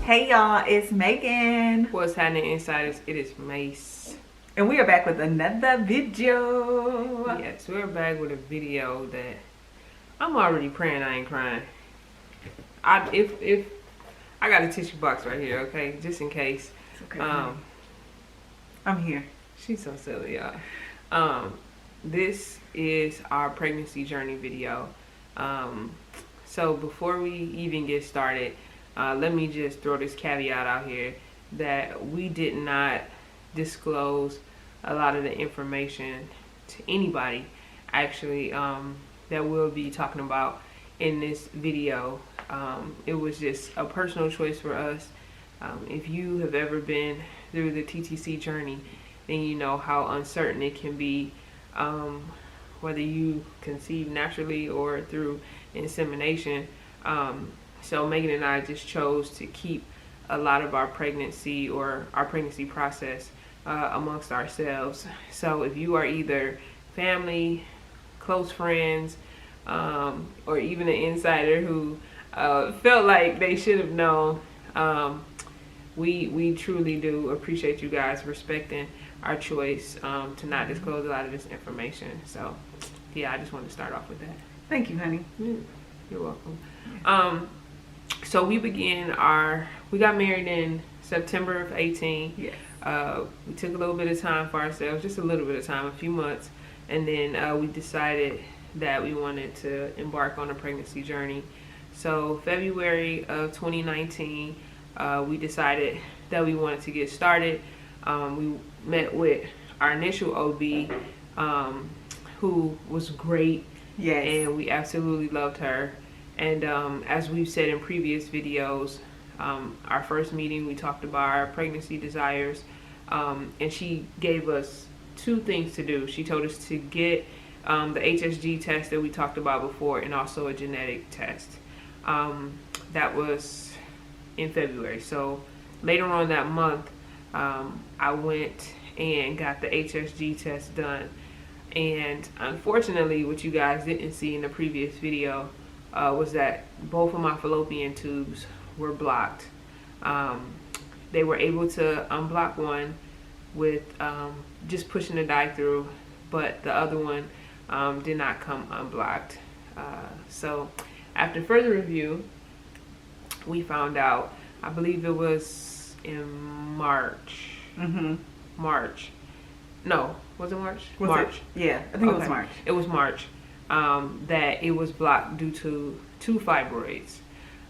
Hey y'all, it's Megan. What's happening, insiders? It is Mace. And we are back with another video. Yes, we're back with a video that I'm already praying I ain't crying. If I got a tissue box right here, okay? Just in case. It's okay. I'm here. She's so silly, y'all. This is our pregnancy journey video. So before we even get started, let me just throw this caveat out here that we did not disclose a lot of the information to anybody actually that we'll be talking about in this video. It was just a personal choice for us. If you have ever been through the TTC journey, then you know how uncertain it can be, whether you conceive naturally or through insemination. So Megan and I just chose to keep a lot of our pregnancy or our pregnancy process amongst ourselves. So if you are either family, close friends, or even an insider who felt like they should have known, we truly do appreciate you guys respecting our choice to not disclose a lot of this information. So yeah, I just wanted to start off with that. Thank you, honey. You're welcome. So we got married in September of 18. Yes. We took a little bit of time for ourselves, just a little bit of time, a few months, and then we decided that we wanted to embark on a pregnancy journey. So February of 2019, we decided that we wanted to get started. We met with our initial OB, who was great. Yes. And we absolutely loved her. And as we've said in previous videos, our first meeting we talked about our pregnancy desires, and she gave us two things to do. She told us to get the HSG test that we talked about before, and also a genetic test. That was in February. So later on that month, I went and got the HSG test done. And unfortunately, what you guys didn't see in the previous video was that both of my fallopian tubes were blocked. They were able to unblock one with just pushing the dye through, but the other one did not come unblocked. So after further review, we found out, I believe it was in March. March. No, was it March? March. Yeah, I think it was March. It was March. That it was blocked due to two fibroids.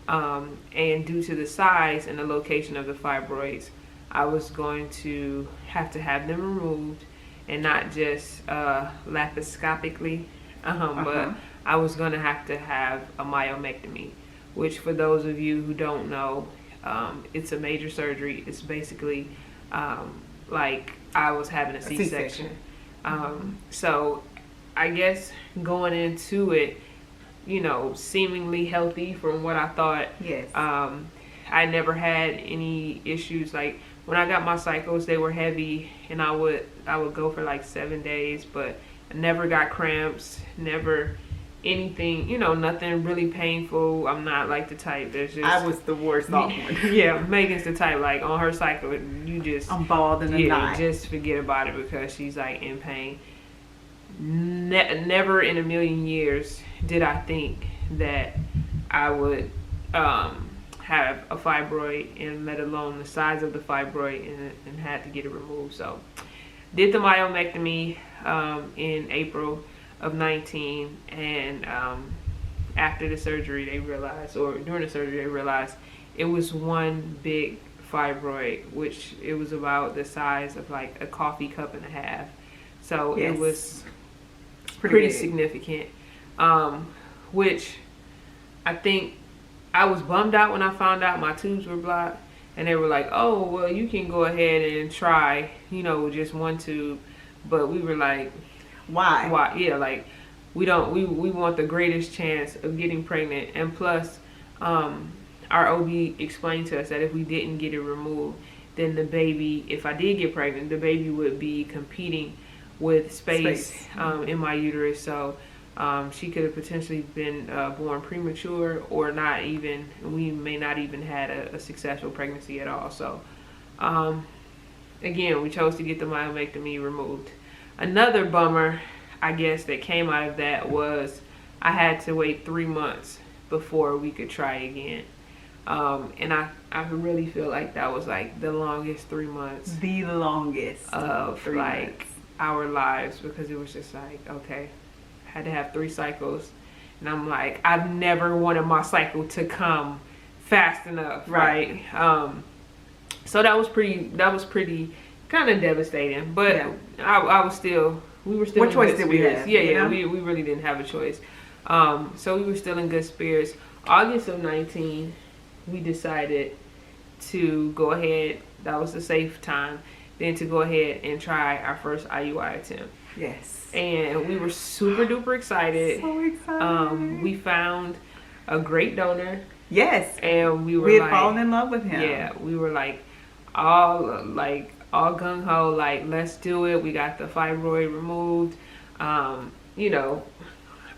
And due to the size and the location of the fibroids, I was going to have them removed, and not just laparoscopically, but I was going to have a myomectomy, which for those of you who don't know, it's a major surgery. It's basically like I was having a C-section. So I guess going into it, you know, seemingly healthy from what I thought. Yes. I never had any issues. Like when I got my cycles, they were heavy, and I would go for like 7 days, but I never got cramps, never anything, you know, nothing really painful. I'm not like the type that's just... I was the worst off one. Yeah, Megan's the type, like on her cycle, you just... I'm bald in a knot. Just forget about it because she's like in pain. Never in a million years did I think that I would have a fibroid, and let alone the size of the fibroid, and had to get it removed. So did the myomectomy in April of 19, and after the surgery they realized, or during the surgery they realized, it was one big fibroid, which it was about the size of like a coffee cup and a half. So yes. It was pretty significant, which I think I was bummed out when I found out my tubes were blocked, and they were like, oh well, you can go ahead and try, you know, just one tube. But we were like, why? Yeah, like we want the greatest chance of getting pregnant. And plus our OB explained to us that if we didn't get it removed, then the baby, if I did get pregnant, the baby would be competing with space in my uterus. So She could have potentially been born premature, or not even, we may not even had a successful pregnancy at all. So again, we chose to get the myomectomy removed. Another bummer, I guess, that came out of that was I had to wait 3 months before we could try again. And I really feel like that was like the longest 3 months. The longest of 3 like months. Our lives, because it was just like, okay, I had to have 3 cycles. And I'm like, I've never wanted my cycle to come fast enough, right? So that was pretty kind of devastating, but yeah. I was still, we were still what in choice good did spirits. we have? We really didn't have a choice. So we were still in good spirits. August of 19, we decided to go ahead, that was the safe time, then to go ahead and try our first IUI attempt. Yes. And we were super duper excited. So excited. We found a great donor. Yes. And we had fallen in love with him. Yeah, we were all gung ho, like, let's do it. We got the fibroid removed. You know,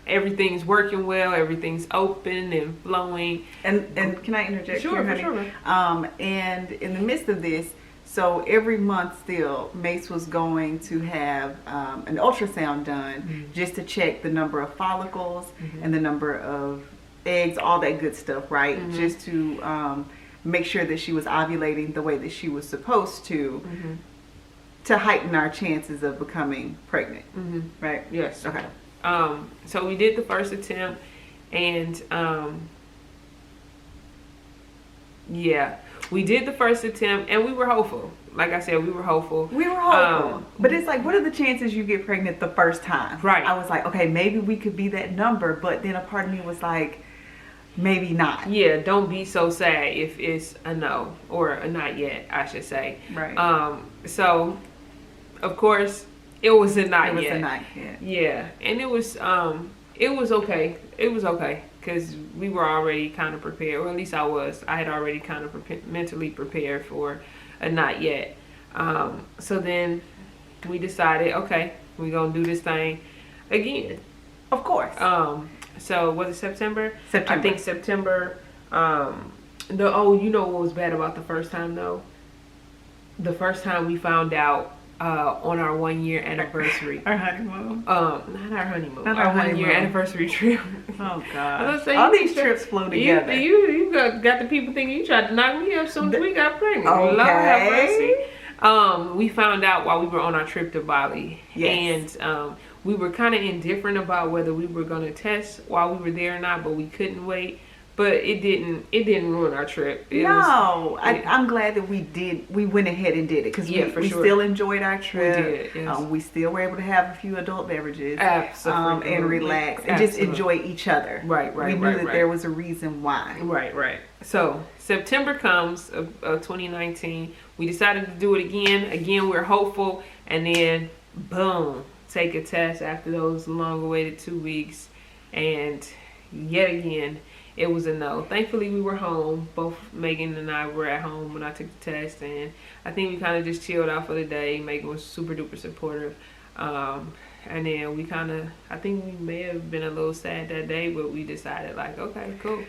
everything's working well, everything's open and flowing. And can I interject? Sure, here, for sure. And in the midst of this, so every month still, Mase was going to have an ultrasound done just to check the number of follicles and the number of eggs, all that good stuff, right? Just to make sure that she was ovulating the way that she was supposed to heighten our chances of becoming pregnant, right? Yes. Okay. So we did the first attempt, and yeah, we did the first attempt, and we were hopeful. Like I said, we were hopeful. But it's like, what are the chances you get pregnant the first time? Right. I was like, okay, maybe we could be that number, but then a part of me was like, maybe not. Yeah, don't be so sad if it's a no, or a not yet, I should say. Right. So, of course, it was a not yet. It was a not yet. Yeah, and it was okay. It was okay, because we were already kind of prepared, or at least I was. I had already kind of mentally prepared for a not yet. So then we decided, okay, we're going to do this thing again. Of course. So was it September? September. I think September. You know what was bad about the first time though? The first time we found out on our 1 year anniversary. Our honeymoon. Not our honeymoon. Not our our 1 year honeymoon. anniversary trip. Oh God. Say, all these trips flow together. You got the people thinking you tried to knock me up as soon as we got pregnant. Okay. Lord have mercy. We found out while we were on our trip to Bali. Yes. And we were kind of indifferent about whether we were going to test while we were there or not, but we couldn't wait. But it didn't ruin our trip. I'm glad that we went ahead and did it, because we still enjoyed our trip. We did, yes. We still were able to have a few adult beverages. Absolutely. And relax and just enjoy each other. Right. We knew that there was a reason why. Right. So September comes of 2019. We decided to do it again. Again, we're hopeful, and then boom, take a test after those long-awaited 2 weeks, and yet again, it was a no. Thankfully, we were home. Both Megan and I were at home when I took the test, and I think we kind of just chilled out for the day. Megan was super duper supportive, and then I think we may have been a little sad that day, but we decided, like, okay, cool.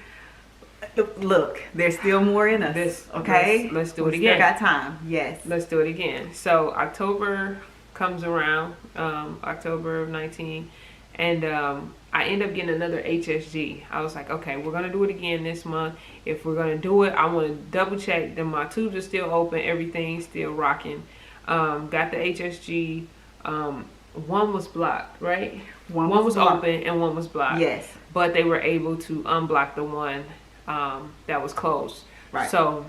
Look, there's still more in us. Okay, let's do it again. We still got time. Yes, let's do it again. So October comes around, October of 19, and I end up getting another HSG. I was like, okay, we're going to do it again this month. If we're going to do it, I want to double check that my tubes are still open, everything's still rocking. Got the HSG. One was blocked, right? One was open and one was blocked. Yes. But they were able to unblock the one that was closed. Right. So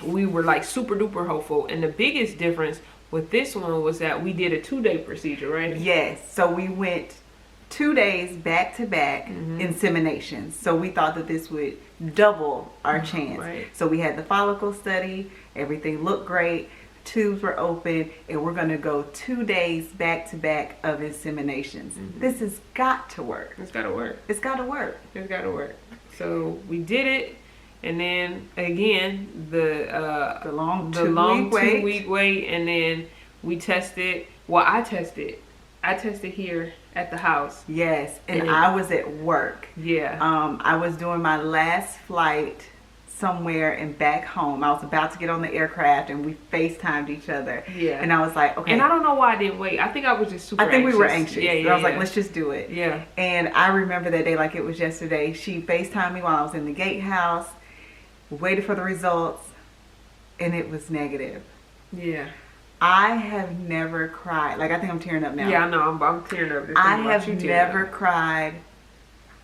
we were like super duper hopeful. And the biggest difference with this one was that we did a 2-day procedure, right? Yes. So we went 2 days back-to-back inseminations. So we thought that this would double our chance. Right. So we had the follicle study. Everything looked great. Tubes were open, and we're going to go 2 days back-to-back of inseminations. This has got to work. It's got to work. It's got to work. It's got to work. So we did it, and then again the long 2 week wait, and then we tested. Well, I tested here At the house. Yes, and I was at work. Yeah. I was doing my last flight somewhere and back home. I was about to get on the aircraft and we FaceTimed each other. Yeah. And I was like, okay. And I don't know why I didn't wait. I think I was just super anxious. I think we were anxious. Yeah, I was like, let's just do it. Yeah. And I remember that day like it was yesterday. She FaceTimed me while I was in the gatehouse, waited for the results, and it was negative. Yeah. I have never cried. Like, I think I'm tearing up now. Yeah, I know. I'm tearing up. I have never cried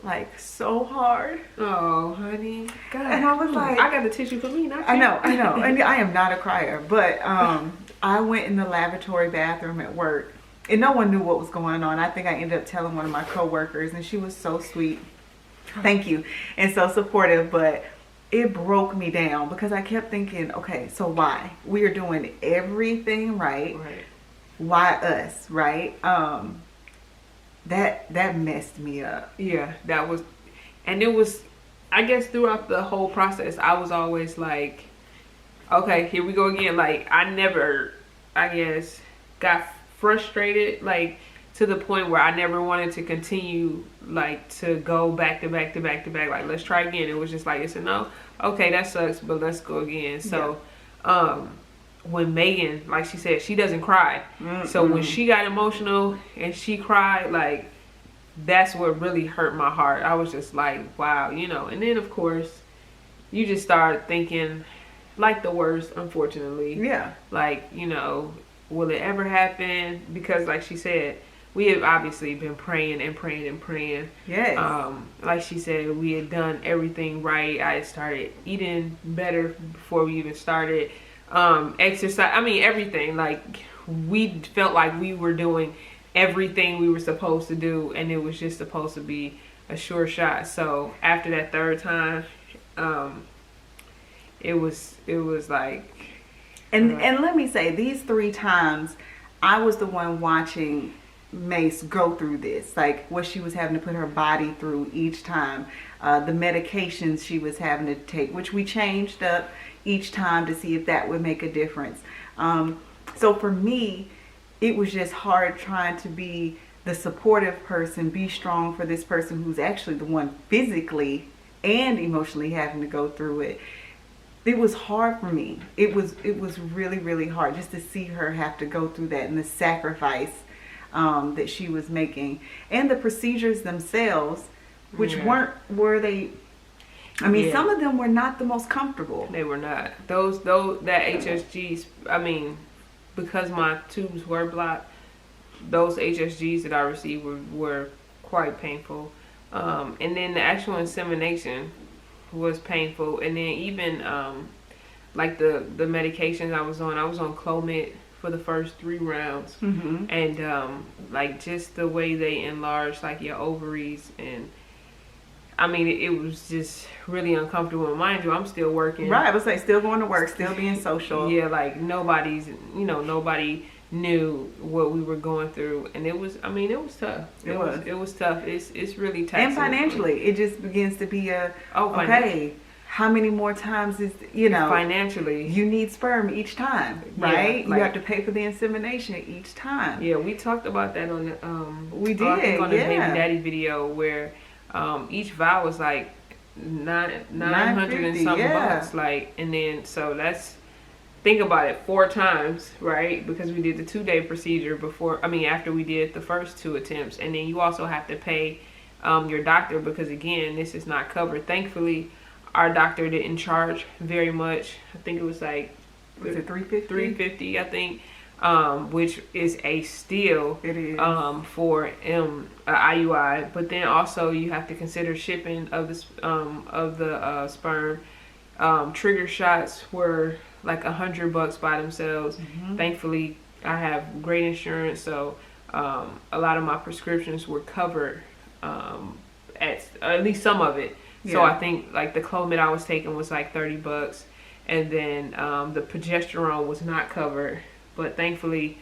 like so hard. Oh, honey. God. And I was like, I got the tissue for me, not you. I know. And I am not a crier, but I went in the lavatory bathroom at work and no one knew what was going on. I think I ended up telling one of my coworkers and she was so sweet. Thank you. And so supportive, but it broke me down because I kept thinking, okay, so why? We are doing everything right. Right. Why us, right? That messed me up. Yeah, that was, and it was, I guess throughout the whole process, I was always like, okay, here we go again. Like, I never, I guess, got frustrated, like, to the point where I never wanted to continue, like, to go back to back to back to back. Like, let's try again. It was just like, it's a no. Okay, that sucks, but let's go again. So, when Megan, like she said, she doesn't cry. So when she got emotional and she cried, like, that's what really hurt my heart. I was just like, wow, you know. And then, of course, you just start thinking, like, the worst, unfortunately. Yeah. Like, you know, will it ever happen? Because, like she said, we have obviously been praying and praying and praying. Yes. Like she said, we had done everything right. I had started eating better before we even started. Exercise, I mean, everything. Like, we felt like we were doing everything we were supposed to do, and it was just supposed to be a sure shot. So after that third time, it was like, and let me say, these 3 times I was the one watching Mase go through this, like what she was having to put her body through each time, the medications she was having to take, which we changed up each time to see if that would make a difference. So for me, it was just hard trying to be the supportive person, be strong for this person who's actually the one physically and emotionally having to go through it. It was hard for me. It was really, really hard just to see her have to go through that and the sacrifice that she was making, and the procedures themselves, which were they? I mean, some of them were not the most comfortable. They were not. That HSGs, I mean, because my tubes were blocked, those HSGs that I received were quite painful. And then the actual insemination was painful. And then even like the medications I was on Clomid for the first 3 rounds. And like just the way they enlarge like your ovaries, and I mean, it was just really uncomfortable. And mind you, I'm still working. Right, I was like, still going to work, still being social. Yeah, like nobody knew what we were going through, and it was tough. It was tough. It's really taxing. And financially, it just begins to be okay. How many more times is financially you need sperm each time, right? You have to pay for the insemination each time. Yeah, we talked about that on the we did on the baby daddy video where each vial was like $900 and something bucks, like, and then so that's, think about it, 4 times, right? Because we did the 2-day procedure after we did the first 2 attempts, and then you also have to pay your doctor, because again, this is not covered. Thankfully, our doctor didn't charge very much. I think it was like, was it $350? $350, I think. Which is a steal. It is. For IUI, but then also you have to consider shipping of the sperm. Trigger shots were like $100 by themselves. Thankfully, I have great insurance, so a lot of my prescriptions were covered. At least some of it. So I think like the Clomid I was taking was like $30, and then the progesterone was not covered. But thankfully,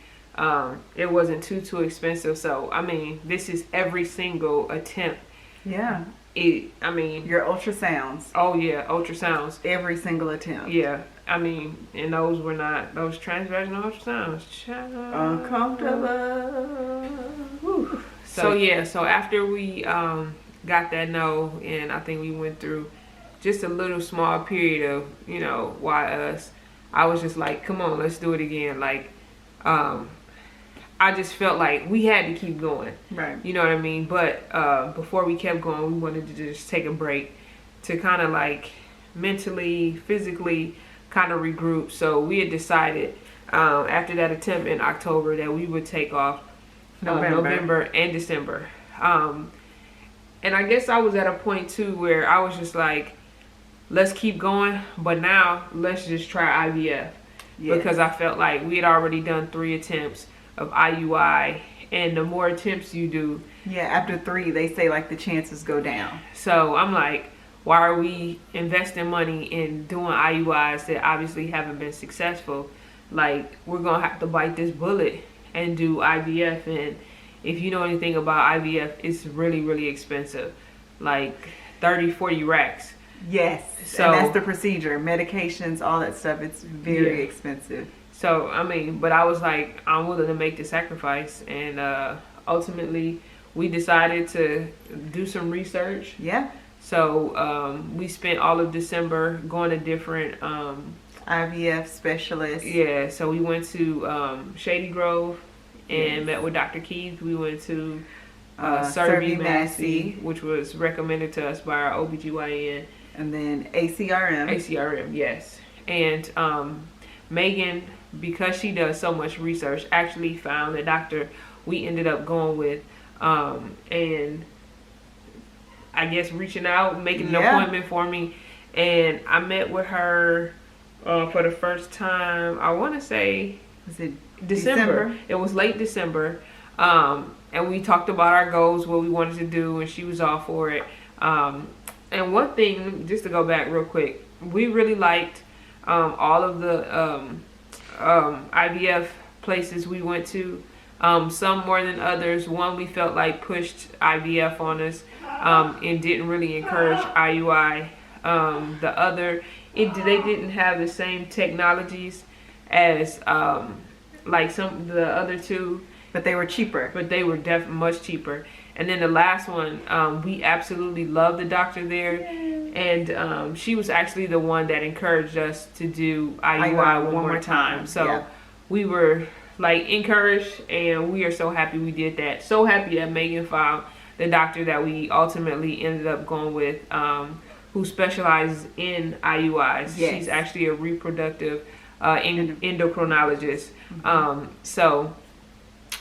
it wasn't too expensive. So, I mean, this is every single attempt. Yeah. Your ultrasounds. Oh, yeah, ultrasounds. Every single attempt. Yeah. I mean, and those were not, those transvaginal ultrasounds. Uncomfortable. Whew. So, So yeah, so after we got that no, and I think we went through just a little small period of, you know, why us, I was just like, come on, let's do it again. Like, I just felt like we had to keep going. Right. You know what I mean? But before we kept going, we wanted to just take a break to kind of like mentally, physically kind of regroup. So we had decided after that attempt in October that we would take off November and December. And I guess I was at a point too where I was just like, let's keep going, but now let's just try IVF. Yes. Because I felt like we had already done 3 attempts of IUI, and the more attempts you do, yeah, after 3 they say like the chances go down. So I'm like, why are we investing money in doing IUIs that obviously haven't been successful? Like, we're gonna have to bite this bullet and do IVF. And if you know anything about IVF, it's really, really expensive, like 30-40 racks. Yes. So, and that's the procedure, medications, all that stuff. It's very expensive. So I mean, but I was like, I'm willing to make the sacrifice, and ultimately we decided to do some research. Yeah. So we spent all of December going to different IVF specialists. Yeah, so we went to Shady Grove and met with Dr. Keith. We went to Meg Mase, which was recommended to us by our OBGYN. And then ACRM. ACRM, yes. And Megan, because she does so much research, actually found a doctor we ended up going with, and I guess reaching out, making an appointment for me. And I met with her for the first time, I want to say, was it December? It was late December. And we talked about our goals, what we wanted to do, and she was all for it. And one thing, just to go back real quick, we really liked all of the IVF places we went to. Some more than others. One we felt like pushed IVF on us and didn't really encourage IUI. The other, they didn't have the same technologies as like the other 2. But they were cheaper. But they were definitely much cheaper. And then the last one, we absolutely loved the doctor there. And she was actually the one that encouraged us to do IUI one more time. So we were like encouraged, and we are so happy we did that. So happy that Megan found the doctor that we ultimately ended up going with, who specializes in IUIs. Yes. She's actually a reproductive endocrinologist. So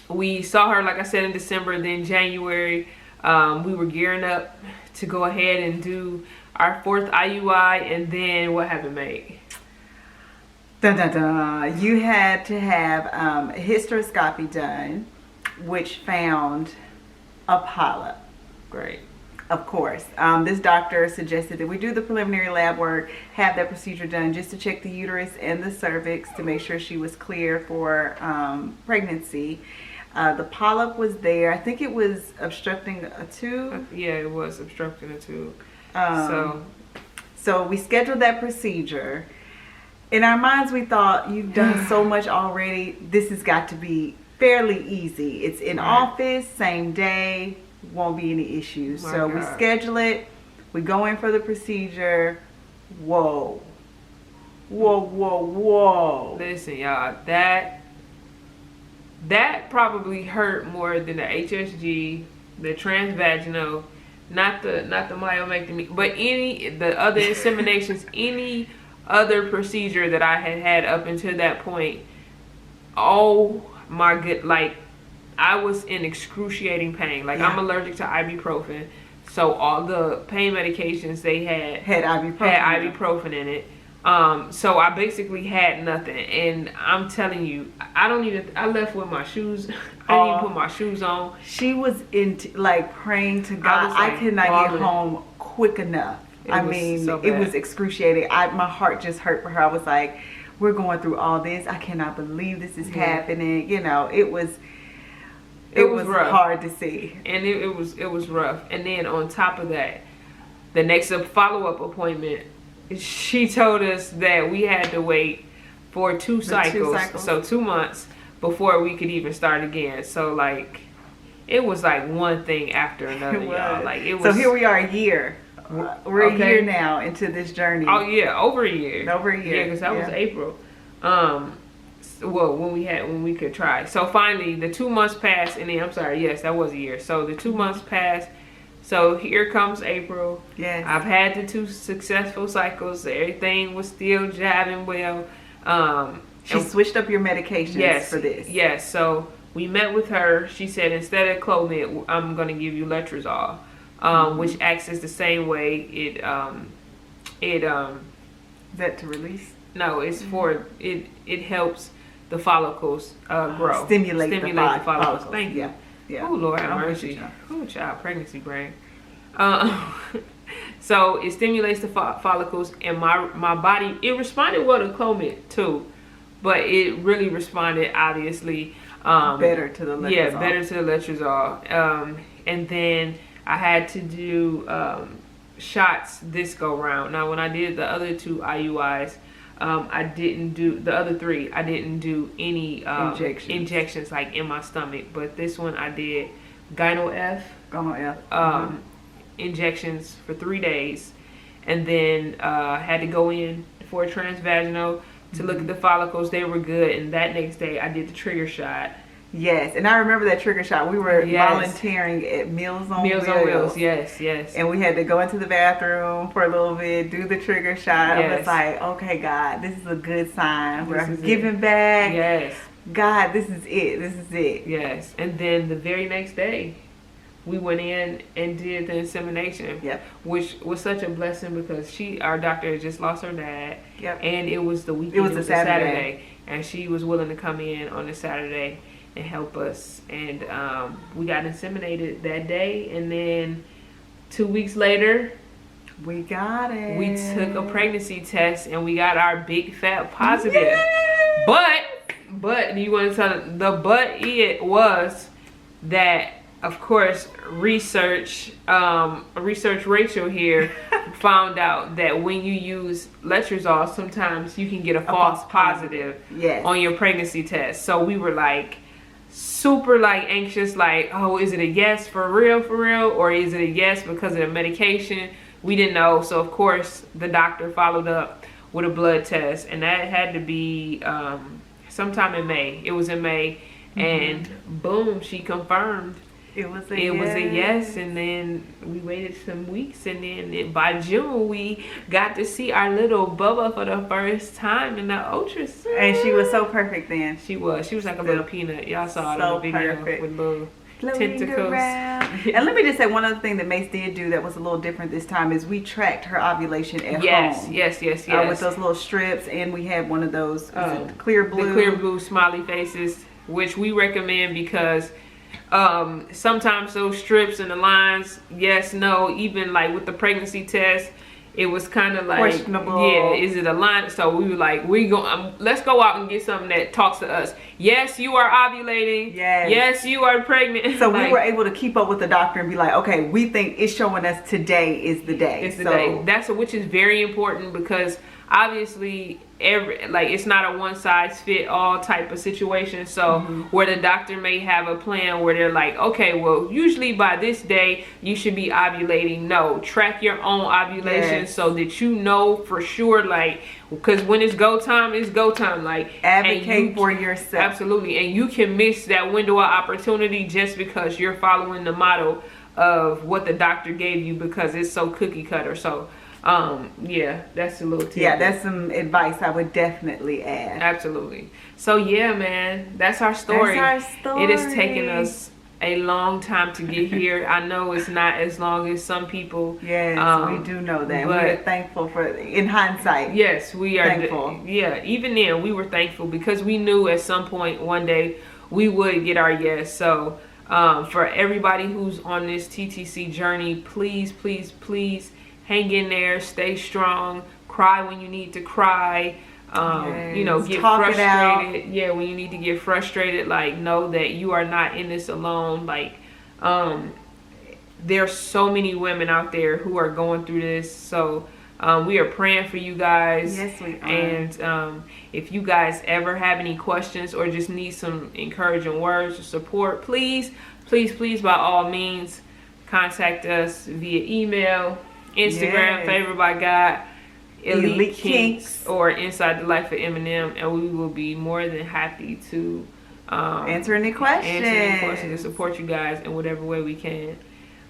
we saw her, like I said, in December. Then January, we were gearing up to go ahead and do our 4th IUI. And then what happened, Meg? Dun, dun, dun. You had to have a hysteroscopy done, which found a polyp. Great. Of course. This doctor suggested that we do the preliminary lab work, have that procedure done just to check the uterus and the cervix to make sure she was clear for pregnancy. The polyp was there. I think it was obstructing a tube. Yeah, it was obstructing a tube. So we scheduled that procedure. In our minds, we thought, you've done so much already. This has got to be fairly easy. It's in office, same day, won't be any issues. We schedule it. We go in for the procedure. Whoa. Listen, y'all, that probably hurt more than the HSG, the transvaginal, not the myomectomy, but the other inseminations, any other procedure that I had up until that point. Oh my good, like, I was in excruciating pain. Like, I'm allergic to ibuprofen, so all the pain medications they had ibuprofen in it. So I basically had nothing, and I'm telling you, I left with my shoes. I didn't even put my shoes on. She was like praying to God. I could not get home quick enough. It was excruciating. My heart just hurt for her. I was like, we're going through all this. I cannot believe this is happening. You know, it was rough. Hard to see. And it was rough. And then on top of that, the next follow-up appointment, she told us that we had to wait for 2 cycles. So 2 months before we could even start again. So like, it was like one thing after another, It y'all. was. Like it was. So here we are, a year. We're a Okay. year now into this journey. Oh yeah, over a year. Over a year. Yeah, because that was April. Well, when we could try. So finally, the 2 months passed, and then I'm sorry, yes, that was a year. So the 2 months passed. So here comes April. Yes. I've had the 2 successful cycles. Everything was still jabbing well. She switched up your medications for this. Yes. So we met with her. She said instead of Clomid, I'm going to give you letrozole, which acts as the same way. Is that to release? No, it's for it helps the follicles grow. Stimulate the follicles. Thank you. Yeah. Oh Lord have mercy. Oh child, pregnancy brain. So it stimulates the follicles, and my body, it responded well to Clomid too, but it really responded obviously better to the letrozole. Yeah, better to the letrozole. And then I had to do shots this go round. Now when I did the other 2 IUIs, I didn't do the other 3. I didn't do any injections like in my stomach, but this one I did gyno-F. Injections for 3 days, and then had to go in for a transvaginal to look at the follicles. They were good, and that next day I did the trigger shot. Yes, and I remember that trigger shot. We were volunteering at Meals on Wheels. Yes. And we had to go into the bathroom for a little bit, do the trigger shot. I was like, okay, God, this is a good sign. We're giving back. Yes. God, this is it. This is it. Yes. And then the very next day, we went in and did the insemination, which was such a blessing because our doctor had just lost her dad, and it was the weekend. It was a Saturday, and she was willing to come in on a Saturday and help us, and we got inseminated that day, and then 2 weeks later, we got it. We took a pregnancy test, and we got our big fat positive. Yay! But do you want to tell them the it was that? Of course, research Rachel here found out that when you use letrozole, sometimes you can get a false positive on your pregnancy test. So we were like super like anxious, like, oh, is it a yes for real, or is it a yes because of the medication? We didn't know. So of course the doctor followed up with a blood test, and that had to be sometime in May. It was in May, and boom, she confirmed. It was a yes, and then we waited some weeks, and then by June we got to see our little Bubba for the first time in the ultrasound. And she was so perfect then. She was like a little peanut. Y'all saw it in the video with little tentacles. And let me just say, one other thing that Mase did do that was a little different this time is we tracked her ovulation at home. Yes. With those little strips, and we had one of those clear blue. The clear blue smiley faces, which we recommend because sometimes those strips and the lines, yes, no, even like with the pregnancy test, it was kind of like questionable. Yeah, is it a line? So we were like, let's go out and get something that talks to us. Yes, you are ovulating. Yes, you are pregnant. So we were able to keep up with the doctor and be like, okay, we think it's showing us today is the day. It's the day. Which is very important because obviously it's not a one size fit all type of situation. So where the doctor may have a plan where they're like, okay, well, usually by this day you should be ovulating. No, track your own ovulation so that you know for sure, like, because when it's go time, it's go time. Like, advocate for yourself. Absolutely. And you can miss that window of opportunity just because you're following the model of what the doctor gave you because it's so cookie cutter. So that's a little tip. Yeah, that's some advice I would definitely add. Absolutely. So yeah, man, that's our story. It has taken us a long time to get here. I know it's not as long as some people. Yes, we do know that. We're thankful for, in hindsight. Yes, we are thankful. Even then we were thankful because we knew at some point one day we would get our yes. So for everybody who's on this TTC journey, please hang in there, stay strong, cry when you need to cry, get frustrated. Yeah, when you need to get frustrated, like, know that you are not in this alone. Like, there's so many women out there who are going through this. So We are praying for you guys. Yes, we are. And if you guys ever have any questions or just need some encouraging words or support, please, please, please, by all means, contact us via email, Instagram, Yes. Favored by God, Elite Kinks. Kinks, or Inside the Life of M&M, and we will be more than happy to Answer any questions. and support you guys in whatever way we can.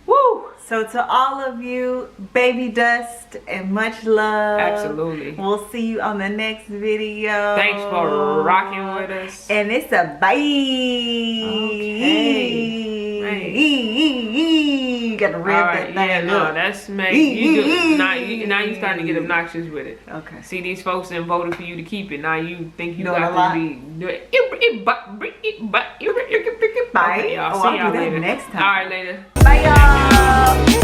Woo! So to all of you, baby dust and much love. Absolutely. We'll see you on the next video. Thanks for rocking with us. And it's a bye. Okay. Right. You got to rev that thing yeah, up. no, that's Meg. You do, now you starting to get obnoxious with it. Okay. See, these folks that voted for you to keep it. Now you think you Doing a got lot. to be. Okay, y'all. Bye. See Oh, I'll y'all do that later. next time. All right, later. Bye, y'all.